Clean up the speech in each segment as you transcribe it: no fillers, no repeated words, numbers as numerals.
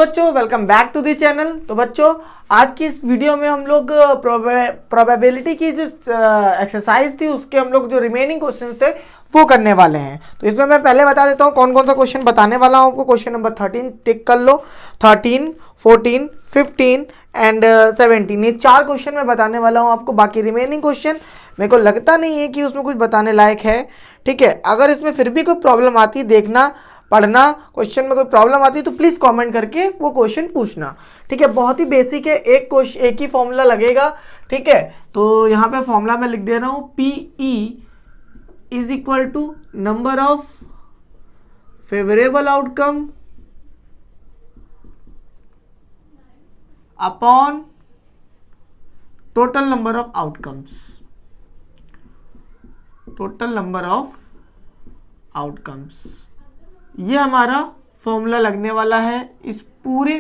बच्चों, welcome back to the channel. तो बच्चों, आज की इस वीडियो में हम लोग प्रोबेबिलिटी की जो एक्सरसाइज थी उसके हम लोग जो रिमेनिंग क्वेश्चंस थे वो करने वाले हैं। तो इसमें मैं पहले बता देता हूँ कौन कौन सा क्वेश्चन बताने वाला हूँ आपको। क्वेश्चन नंबर 13 टिक कर लो, 13, 14, 15 एंड 17, ये 4 क्वेश्चन मैं बताने वाला हूँ आपको। बाकी रिमेनिंग क्वेश्चन मेरे को लगता नहीं है कि उसमें कुछ बताने लायक है, ठीक है। अगर इसमें फिर भी कोई प्रॉब्लम आती है, देखना पढ़ना, क्वेश्चन में कोई प्रॉब्लम आती है तो प्लीज कमेंट करके वो क्वेश्चन पूछना, ठीक है। बहुत ही बेसिक है, एक ही फॉर्मूला लगेगा, ठीक है। तो यहाँ पे फॉर्मूला मैं लिख दे रहा हूँ, PE is equal to number of favourable outcome upon total number of outcomes, total number of outcomes. ये हमारा फॉर्मूला लगने वाला है इस पूरे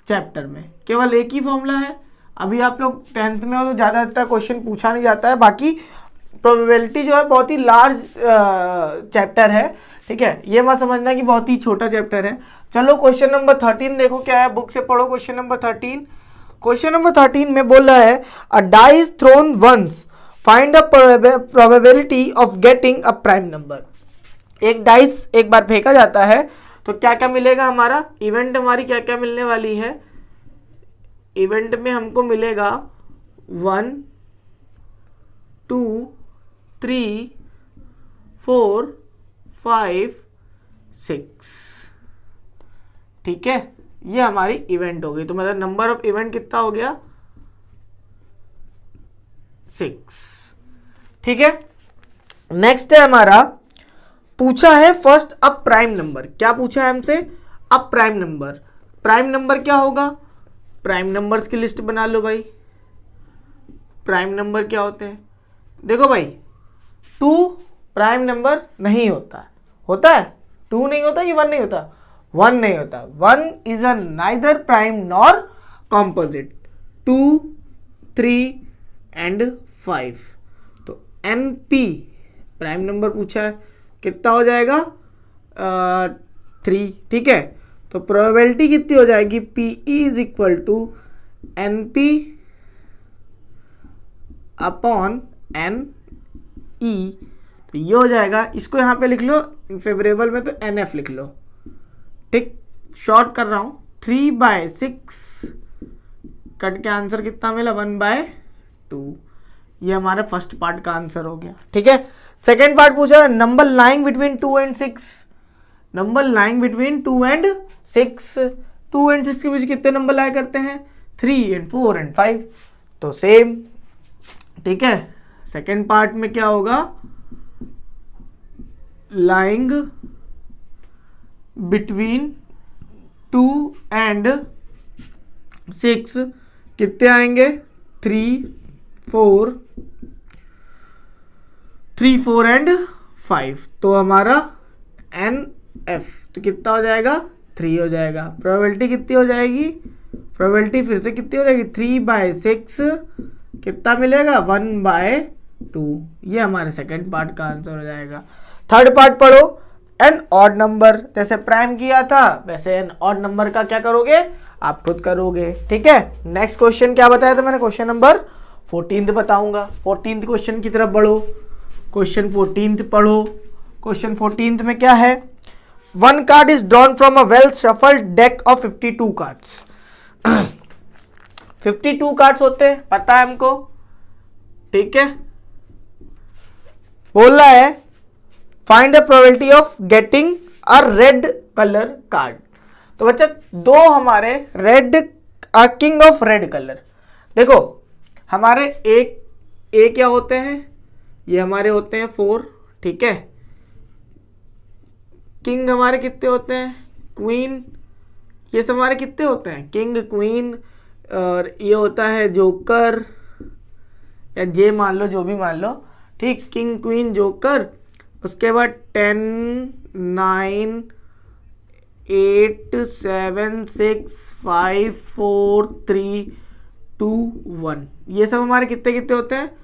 चैप्टर में। केवल एक ही फॉर्मूला है। अभी आप लोग 10th में हो तो ज़्यादा इतना क्वेश्चन पूछा नहीं जाता है। बाकी प्रोबेबिलिटी जो है बहुत ही लार्ज चैप्टर है, ठीक है। ये मत समझना कि बहुत ही छोटा चैप्टर है। चलो क्वेश्चन नंबर 13 देखो क्या है, बुक से पढ़ो। क्वेश्चन नंबर 13, क्वेश्चन नंबर 13 में बोल रहा है a dice thrown once, find the probability of getting a prime number. एक डाइस एक बार फेंका जाता है तो क्या क्या मिलेगा हमारा, इवेंट हमारी क्या क्या मिलने वाली है। इवेंट में हमको मिलेगा 1, 2, 3, 4, 5, 6, ठीक है। ये हमारी इवेंट हो गई। तो मतलब नंबर ऑफ इवेंट कितना हो गया, 6, ठीक है। नेक्स्ट है हमारा, पूछा है फर्स्ट अब प्राइम नंबर। क्या पूछा है हमसे, अब प्राइम नंबर। प्राइम नंबर क्या होगा, प्राइम नंबर्स की लिस्ट बना लो भाई। प्राइम नंबर क्या होते हैं, देखो भाई, 2 प्राइम नंबर नहीं होता। होता है 2 नहीं होता कि 1 नहीं होता, 1 नहीं होता। 1 is a neither prime nor composite. 2, 3 and 5। तो NP प्राइम नंबर पूछा है, कितना हो जाएगा 3, ठीक है। तो प्रोबेबिलिटी कितनी हो जाएगी, PE is equal to NP upon NE। तो ये हो जाएगा, इसको यहाँ पे लिख लो फेवरेबल में तो NF लिख लो, ठीक। शॉर्ट कर रहा हूँ, 3/6 कट के आंसर कितना मिला, 1/2। ये हमारा फर्स्ट पार्ट का आंसर हो गया, ठीक है। सेकेंड पार्ट पूछा number lying between 2 and 6। Number lying between 2 and 6, 2 and 6 के बीच कितने नंबर लाया करते हैं, 3 एंड 4 एंड 5। तो सेम, ठीक है। सेकेंड पार्ट में क्या होगा, लाइंग बिटवीन 2 एंड 6 कितने आएंगे, 3, 4 एंड 5। तो हमारा NF तो कितना हो जाएगा, 3 हो जाएगा। प्रोबेबिलिटी कितनी हो जाएगी, प्रोबेबिलिटी फिर से कितनी हो जाएगी, 3/6 कितना मिलेगा, 1/2। ये हमारे सेकंड पार्ट का आंसर हो जाएगा। थर्ड पार्ट पढ़ो, एन ऑड नंबर। जैसे प्राइम किया था वैसे एन ऑड नंबर का क्या करोगे, आप खुद करोगे, ठीक है। नेक्स्ट क्वेश्चन क्या बताया था मैंने, क्वेश्चन नंबर 14 बताऊंगा। 14 क्वेश्चन की तरफ बढ़ो, क्वेश्चन 14 पढ़ो। क्वेश्चन 14 में क्या है, 1 card is drawn from a well shuffled deck of 52 cards. 52 cards होते हैं, पता है हमको, ठीक है। बोल रहा है find the probability of getting a red colour card. तो बच्चा दो हमारे red, king of red colour. देखो हमारे एक क्या होते हैं, ये हमारे होते हैं 4, ठीक है। किंग हमारे कितने होते हैं, क्वीन, ये सब हमारे कितने होते हैं, किंग, क्वीन, और ये होता है जोकर या जे मान लो, जो भी मान लो, ठीक। King, queen, joker. उसके बाद 10, 9, 8, 7, 6, 5, 4, 3, 2, 1। ये सब हमारे कितने कितने होते हैं,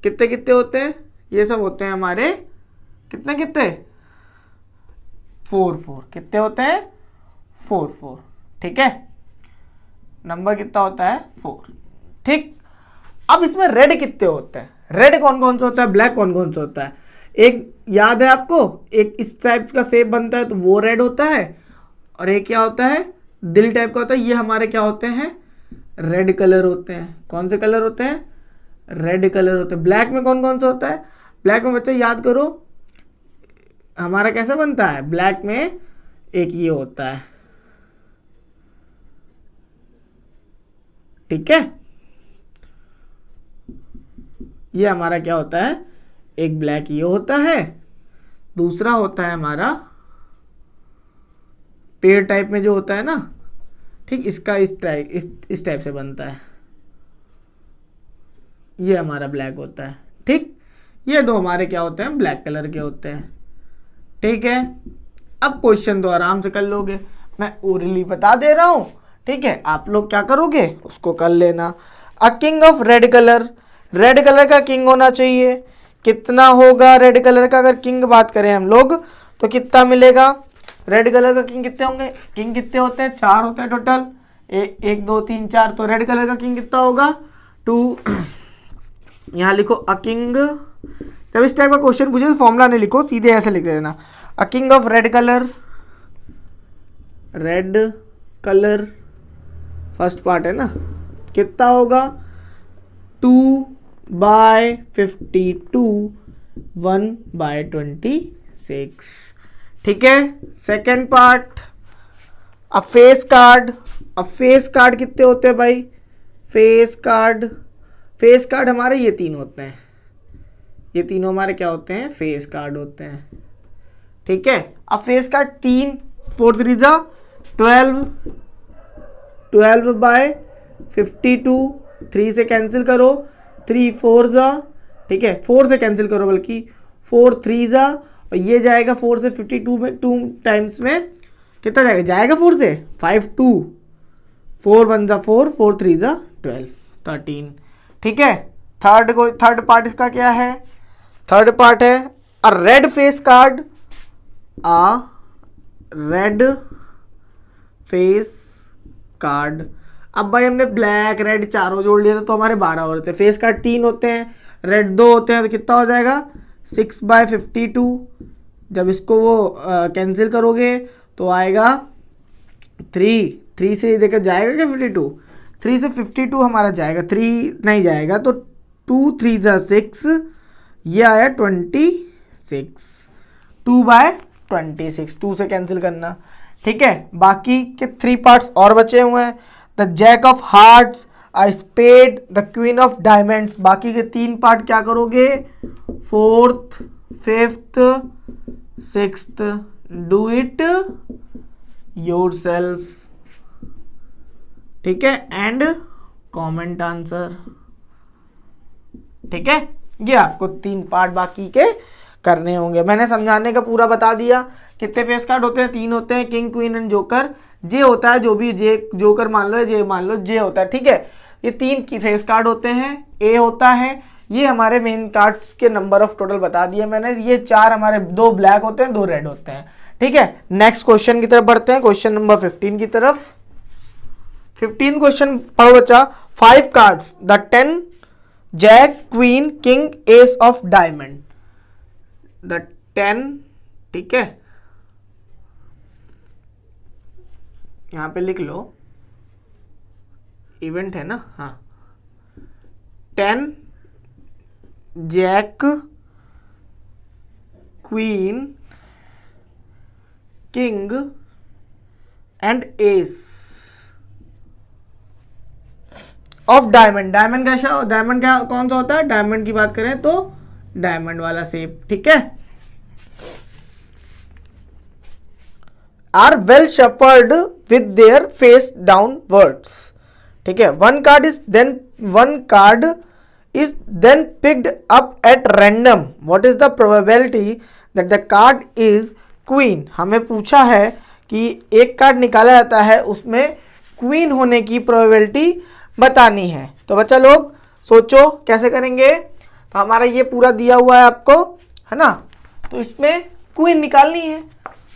कितने कितने होते हैं, ये सब होते हैं हमारे कितने कितने, 4 4। कितने होते हैं, 4 4, ठीक है, नंबर कितना होता है 4। ठीक, अब इसमें रेड कितने होते हैं, रेड कौन कौन सा होता है, ब्लैक कौन कौन सा होता है। एक याद है आपको, एक इस टाइप का शेप बनता है तो वो रेड होता है, और एक क्या होता है दिल टाइप का होता है, ये हमारे क्या होते हैं रेड कलर होते हैं। कौन से कलर होते हैं, रेड कलर होते हैं। ब्लैक में कौन कौन सा होता है, ब्लैक में बच्चे याद करो हमारा कैसे बनता है, ब्लैक में एक ये होता है, ठीक है, ये हमारा क्या होता है, एक ब्लैक ये होता है, दूसरा होता है हमारा पेड़ टाइप में जो होता है ना, ठीक, इसका इस टाइप से बनता है, ये हमारा ब्लैक होता है। ठीक, ये दो हमारे क्या होते हैं ब्लैक कलर के होते हैं। ठीक है, अब क्वेश्चन तो आराम से कर लोगे, मैं ओरली बता दे रहा हूं, ठीक है, आप लोग क्या करोगे उसको कर लेना। A king of red colour, red colour का किंग होना चाहिए, कितना होगा रेड कलर का, अगर किंग बात करें हम लोग तो कितना मिलेगा, रेड कलर का किंग कितने होंगे, किंग कितने होते हैं 4 होते हैं टोटल, 1 2 3 4, तो रेड कलर का किंग कितना होगा 2। यहाँ लिखो अ किंग, जब इस टाइप का क्वेश्चन पूछे तो फॉर्मूला नहीं लिखो, सीधे ऐसे लिख देना, a king of red colour, red colour first part है ना, कितना होगा 2/52, 1/26। ठीक है, सेकेंड पार्ट अ फेस कार्ड, अब फेस कार्ड कितने होते हैं भाई, फेस कार्ड हमारे ये 3 होते हैं, ये तीनों हमारे क्या होते हैं फेस कार्ड होते हैं। ठीक है, अब फेस कार्ड 3 4 3 12, 12/52, 3 से कैंसिल करो, 3 4 ठीक है 4 से कैंसिल करो, बल्कि 4 3 और ये जाएगा 4 से 52 में 2 टाइम्स में कितना जाएगा, जाएगा 4 से 5 2, 4 1 4, 4 3 12 13। ठीक है, थर्ड पार्ट इसका क्या है, थर्ड पार्ट है अ रेड फेस कार्ड, अ रेड फेस कार्ड। अब भाई हमने ब्लैक रेड चारों जोड़ लिया था तो हमारे 12 होते हैं, फेस कार्ड 3 होते हैं, रेड 2 होते हैं, तो कितना हो जाएगा 6/52। जब इसको वो कैंसिल करोगे तो आएगा 3 से देखकर जाएगा क्या 52, 3 से 52 हमारा जाएगा, 3 नहीं जाएगा तो 2 3 6, ये आया 26, 2/26, 2 से कैंसिल करना। ठीक है, बाकी के 3 पार्ट्स और बचे हुए हैं, the jack of hearts, a spade, the queen of diamonds. बाकी के 3 पार्ट क्या करोगे 4th 5th 6th, do it yourself. ठीक है, एंड कमेंट आंसर। ठीक है, ये आपको 3 पार्ट बाकी के करने होंगे। मैंने समझाने का पूरा बता दिया। कितने फेस कार्ड होते हैं, 3 होते हैं, किंग क्वीन एंड जोकर। जे होता है जो भी, जे जोकर मान लो, जे मान लो, जे होता है। ठीक है, ये 3 की फेस कार्ड होते हैं, ए होता है, ये हमारे मेन कार्ड्स के नंबर ऑफ टोटल बता दिए मैंने। ये 4 हमारे, 2 ब्लैक होते हैं, 2 रेड होते हैं। ठीक है, नेक्स्ट क्वेश्चन की तरफ बढ़ते हैं, क्वेश्चन नंबर 15 की तरफ। 15 क्वेश्चन पढ़ो बच्चा। 5 cards, the 10 jack queen king ace of diamond, the 10। ठीक है, यहां पे लिख लो, इवेंट है ना, हाँ, 10 jack queen king and ace of diamond. Diamond कैसा, डायमंड क्या कौन सा होता है, डायमंड की बात करें तो डायमंड वाला शेप। ठीक है, are well shuffled with their face downwards. ठीक है, one card is then picked up at random, what is the probability that the card is queen. हमें पूछा है कि एक कार्ड निकाला जाता है, उसमें क्वीन होने की प्रोबेबिलिटी बतानी है। तो बच्चा लोग सोचो कैसे करेंगे। तो हमारा ये पूरा दिया हुआ है आपको, है ना, तो इसमें क्वीन निकालनी है।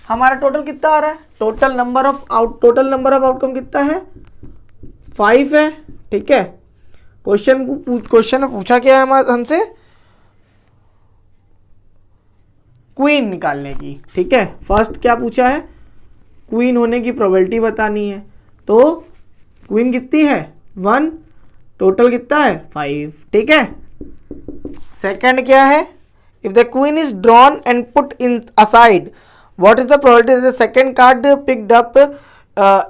हमारा टोटल कितना आ रहा है, टोटल नंबर ऑफ आउटकम कितना है, 5 है। ठीक है, क्वेश्चन में पूछा क्या है हमारे हमसे, क्वीन निकालने की। ठीक है, फर्स्ट क्या पूछा है, क्वीन होने की प्रोबेबिलिटी बतानी है। तो क्वीन कितनी है 1, टोटल कितना है 5। ठीक है, सेकंड क्या है, if the queen is drawn and put in aside what is the probability the second card picked up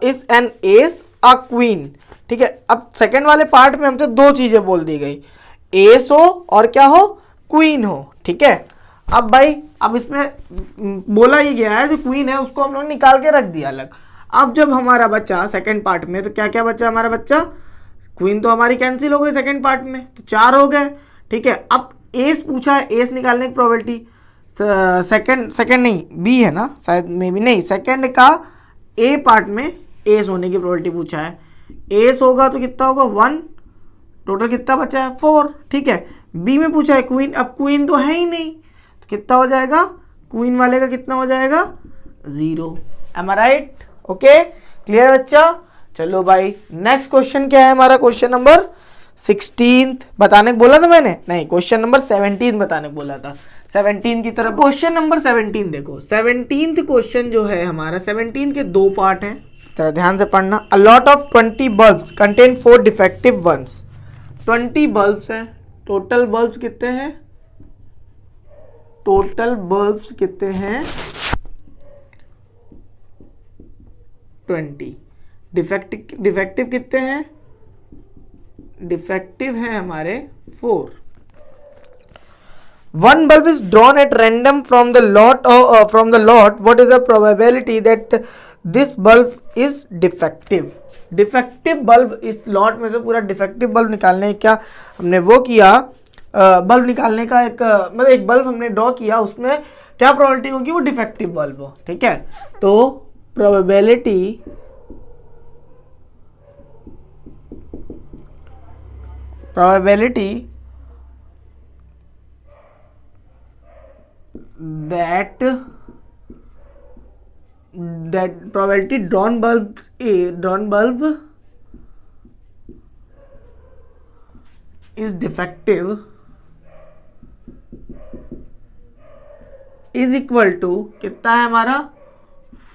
is an S a queen. ठीक है, अब सेकंड वाले पार्ट में हमसे दो चीजें बोल दी गई, एस हो और क्या हो, क्वीन हो। ठीक है, अब भाई अब इसमें बोला ही गया है जो क्वीन है उसको हम लोग निकाल के रख दिया अलग। अब जब हमारा बच्चा सेकंड पार्ट में, तो क्या क्या बच्चा हमारा बच्चा, क्वीन तो हमारी कैंसिल हो गई सेकंड पार्ट में, तो 4 हो गए। ठीक है, अब एस पूछा है, एस निकालने की प्रोबेबिलिटी सेकंड नहीं बी है ना शायद, मे बी नहीं, सेकंड का ए पार्ट में एस होने की प्रोबेबिलिटी पूछा है। एस होगा तो कितना होगा 1, टोटल कितना बचा है 4। ठीक है, बी में पूछा है क्वीन, अब क्वीन तो है ही नहीं तो कितना हो जाएगा, क्वीन वाले का कितना हो जाएगा 0। एम आई राइट? ओके, क्लियर बच्चा? चलो भाई नेक्स्ट क्वेश्चन क्या है हमारा, क्वेश्चन नंबर 16 बताने को बोला था मैंने, नहीं क्वेश्चन नंबर 17 बताने को बोला था। 17 की तरफ क्वेश्चन नंबर 17 देखो। 17th क्वेश्चन जो है हमारा, 17 के 2 पार्ट हैं, जरा ध्यान से पढ़ना। A lot of 20 bulbs contain 4 defective ones. 20 bulbs हैं, टोटल बल्ब्स कितने हैं, टोटल बल्ब्स कितने हैं 20। डिफेक्टिव कितने हैं, डिफेक्टिव है हमारे 4। One bulb is drawn at random from the lot. What is the probability that this bulb is defective? Defective bulb, इस लॉट में से पूरा डिफेक्टिव बल्ब निकालने क्या हमने वो किया, बल्ब निकालने का एक मतलब एक बल्ब हमने ड्रॉ किया, उसमें क्या प्रोबेबिलिटी होगी वो डिफेक्टिव बल्ब हो। ठीक है, तो probability that probability drawn bulb is defective is equal to कितना है हमारा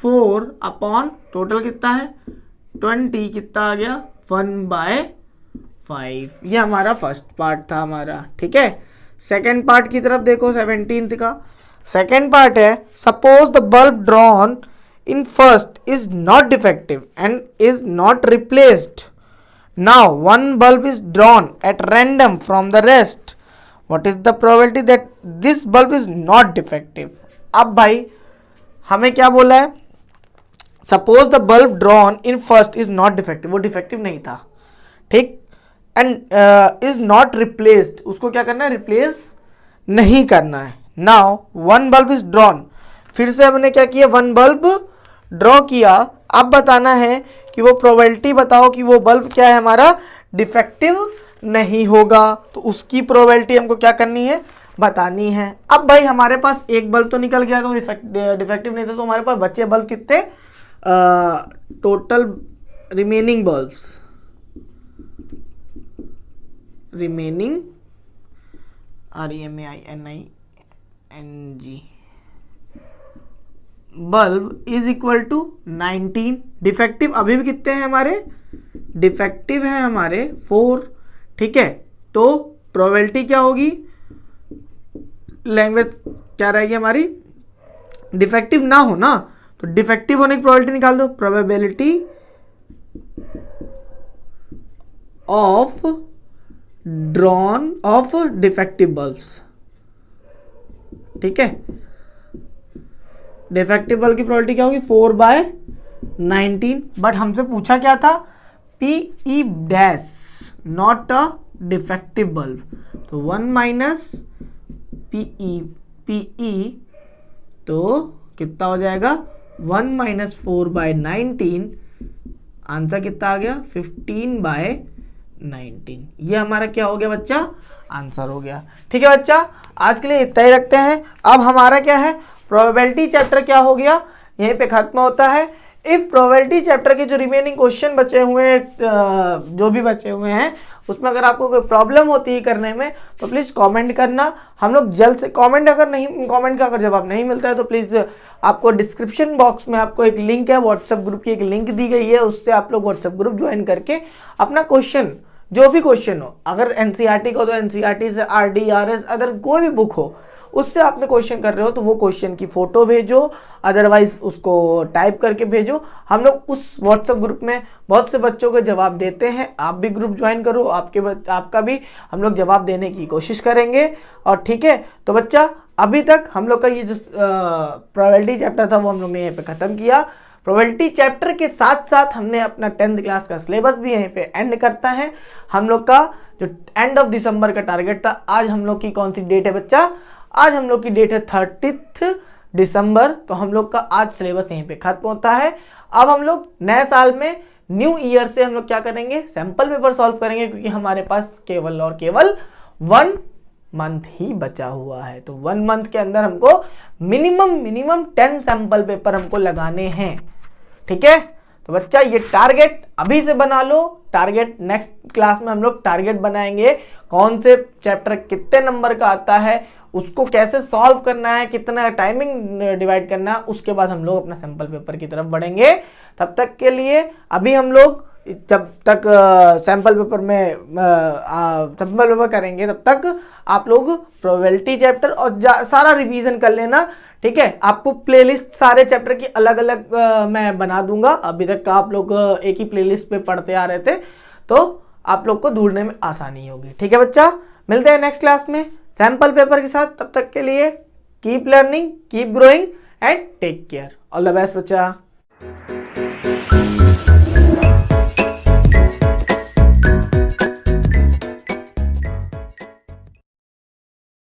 4 अपॉन टोटल कितना है 20, कितना आ गया 1/5। ये हमारा फर्स्ट पार्ट था हमारा। ठीक है, सेकेंड पार्ट की तरफ देखो। 17th का सेकेंड पार्ट है, suppose the bulb drawn in first is not defective and is not replaced. Now one bulb is drawn at random from the rest, what is the probability that this bulb is not defective. अब भाई हमें क्या बोला है, suppose the bulb drawn in first is not defective, वो defective नहीं था। ठीक, एंड इज नॉट रिप्लेस्ड, उसको क्या करना है, रिप्लेस नहीं करना है। Now one bulb is drawn, फिर से हमने क्या किया, वन बल्ब ड्रॉ किया। अब बताना है कि वो प्रोबेबिलिटी बताओ कि वो बल्ब क्या है हमारा डिफेक्टिव नहीं होगा, तो उसकी प्रोबेबिलिटी हमको क्या करनी है, बतानी है। अब भाई हमारे पास एक बल्ब तो निकल गया, तो डिफेक्टिव नहीं था, तो हमारे पास बचे बल्ब कितने, total remaining bulbs, remaining REMAINING bulb is equal to 19। Defective अभी भी कितने हैं हमारे, डिफेक्टिव है हमारे 4। ठीक है, तो प्रोबेबिलिटी क्या होगी, लैंग्वेज क्या रहेगी हमारी, डिफेक्टिव ना हो ना, तो डिफेक्टिव होने की प्रोबेबिलिटी निकाल दो, probability of drawn of defective bulbs. ठीक है, डिफेक्टिव बल्ब की प्रोबेबिलिटी क्या होगी 4/19। बट हमसे पूछा क्या था, PE dash not a defective bulb, तो 1 - PE तो कितना हो जाएगा 1 - 4/19, आंसर कितना आ गया 15/19। ये हमारा क्या हो गया बच्चा, आंसर हो गया। ठीक है बच्चा, आज के लिए इतना ही रखते हैं। अब हमारा क्या है, प्रोबेबिलिटी चैप्टर क्या हो गया, यहीं पे खत्म होता है। इफ प्रोबेबिलिटी चैप्टर के जो रिमेनिंग क्वेश्चन बचे हुए हैं, जो भी बचे हुए हैं, उसमें अगर आपको कोई प्रॉब्लम होती है करने में तो प्लीज़ कमेंट करना। हम लोग जल्द से कमेंट का अगर जवाब नहीं मिलता है तो प्लीज़ आपको डिस्क्रिप्शन बॉक्स में आपको एक लिंक है, व्हाट्सएप ग्रुप की एक लिंक दी गई है, उससे आप लोग व्हाट्सएप ग्रुप ज्वाइन करके अपना क्वेश्चन, जो भी क्वेश्चन हो, अगर एनसीईआरटी को तो एनसीईआरटी से, आरडी, आरएस, अदर कोई भी बुक हो उससे आपने क्वेश्चन कर रहे हो तो वो क्वेश्चन की फोटो भेजो, अदरवाइज उसको टाइप करके भेजो। हम लोग उस व्हाट्सएप ग्रुप में बहुत से बच्चों के जवाब देते हैं, आप भी ग्रुप ज्वाइन करो, आपका भी हम लोग जवाब देने की कोशिश करेंगे। और ठीक है, तो बच्चा अभी तक हम लोग का ये जो प्रोबेबिलिटी चैप्टर था वो हम लोग ने यहाँ पे खत्म किया। प्रोबेबिलिटी चैप्टर के साथ साथ हमने अपना 10th क्लास का सिलेबस भी यहीं पे एंड करता है। हम लोग का जो एंड ऑफ दिसंबर का टारगेट था, आज हम लोग की कौन सी डेट है बच्चा? आज हम लोग की डेट है 30 दिसंबर। तो हम लोग का आज सिलेबस यहीं पे खत्म होता है। अब हम लोग नए साल में, न्यू ईयर से हम लोग क्या करेंगे? सैंपल पेपर सॉल्व करेंगे, क्योंकि हमारे पास केवल और केवल 1 मंथ ही बचा हुआ है। तो 1 मंथ के अंदर हमको मिनिमम 10 सैंपल पेपर हमको लगाने हैं। ठीक है, तो बच्चा ये टारगेट अभी से बना लो। टारगेट नेक्स्ट क्लास में हम लोग टारगेट बनाएंगे, कौन से चैप्टर कितने नंबर का आता है, उसको कैसे सॉल्व करना है, कितना टाइमिंग डिवाइड करना है, उसके बाद हम लोग अपना सैंपल पेपर की तरफ बढ़ेंगे। तब तक के लिए अभी हम लोग जब तक सैंपल पेपर करेंगे तब तक आप लोग प्रोबेबिलिटी चैप्टर और सारा रिवीजन कर लेना। ठीक है, आपको प्लेलिस्ट सारे चैप्टर की अलग अलग मैं बना दूंगा। अभी तक का आप लोग एक ही प्लेलिस्ट पे पढ़ते आ रहे थे, तो आप लोग को ढूंढने में आसानी होगी। ठीक है बच्चा, मिलते हैं नेक्स्ट क्लास में सैंपल पेपर के साथ। तब तक के लिए keep learning, keep growing and take care. All the best बच्चा।